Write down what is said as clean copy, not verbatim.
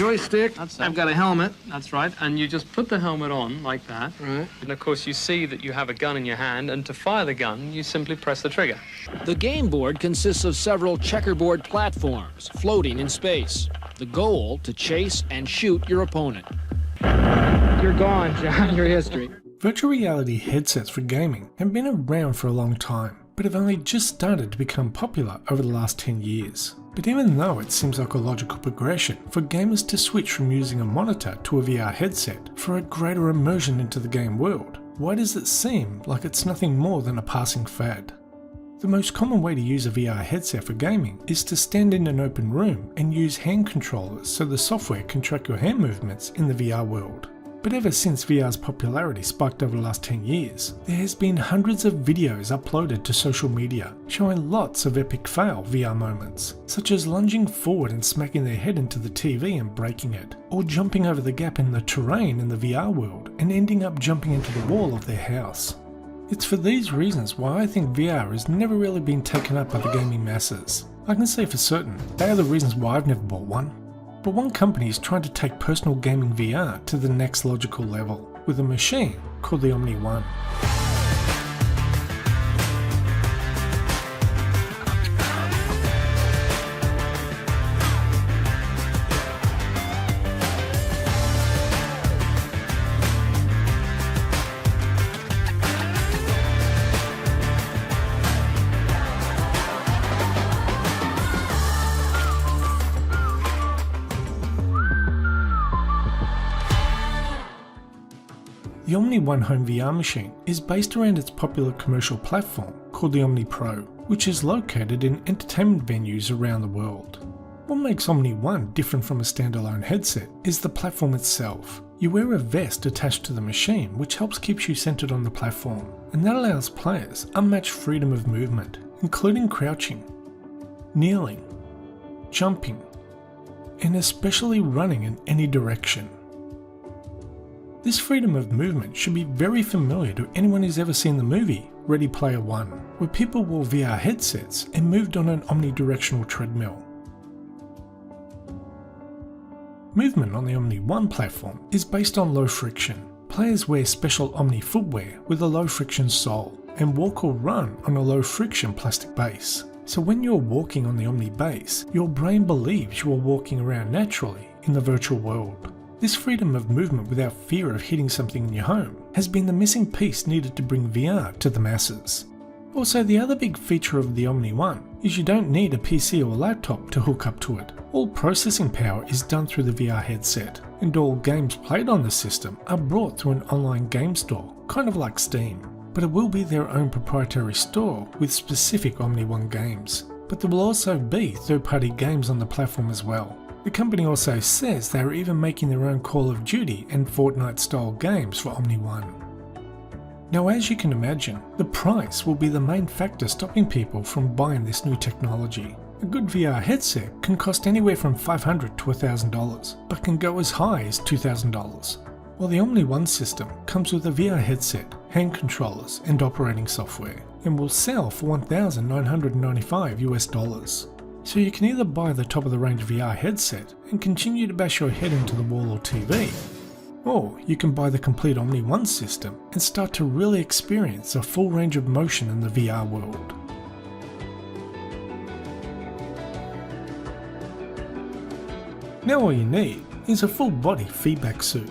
joystick. I've got a helmet. That's right. And you just put the helmet on like that. Right. And of course you see that you have a gun in your hand, and to fire the gun, you simply press the trigger. The game board consists of several checkerboard platforms floating in space. The goal, to chase and shoot your opponent. You're gone, John. Your history. Virtual reality headsets for gaming have been around for a long time, but have only just started to become popular over the last 10 years. But even though it seems like a logical progression for gamers to switch from using a monitor to a VR headset for a greater immersion into the game world, why does it seem like it's nothing more than a passing fad? The most common way to use a VR headset for gaming is to stand in an open room and use hand controllers so the software can track your hand movements in the VR world. But ever since VR's popularity spiked over the last 10 years, there has been hundreds of videos uploaded to social media showing lots of epic fail VR moments, such as lunging forward and smacking their head into the TV and breaking it, or jumping over the gap in the terrain in the VR world and ending up jumping into the wall of their house. It's for these reasons why I think VR has never really been taken up by the gaming masses. I can say for certain, they are the reasons why I've never bought one. But one company is trying to take personal gaming VR to the next logical level, with a machine called the Omni One. The Omni One Home VR machine is based around its popular commercial platform called the Omni Pro, which is located in entertainment venues around the world. What makes Omni One different from a standalone headset is the platform itself. You wear a vest attached to the machine which helps keep you centered on the platform, and that allows players unmatched freedom of movement, including crouching, kneeling, jumping, and especially running in any direction. This freedom of movement should be very familiar to anyone who's ever seen the movie Ready Player One, where people wore VR headsets and moved on an omnidirectional treadmill. Movement on the Omni One platform is based on low friction. Players wear special Omni footwear with a low friction sole and walk or run on a low friction plastic base. So when you're walking on the Omni base, your brain believes you are walking around naturally in the virtual world. This freedom of movement without fear of hitting something in your home has been the missing piece needed to bring VR to the masses. Also, the other big feature of the Omni One is you don't need a PC or laptop to hook up to it. All processing power is done through the VR headset, and all games played on the system are brought through an online game store, kind of like Steam. But it will be their own proprietary store with specific Omni One games. But there will also be third-party games on the platform as well. The company also says they are even making their own Call of Duty and Fortnite style games for Omni One. Now, as you can imagine, the price will be the main factor stopping people from buying this new technology. A good VR headset can cost anywhere from $500 to $1,000, but can go as high as $2,000. While the Omni One system comes with a VR headset, hand controllers and operating software, and will sell for $1,995 US. So you can either buy the top of the range VR headset and continue to bash your head into the wall or TV, or you can buy the complete Omni One system and start to really experience a full range of motion in the VR world. Now all you need is a full body feedback suit.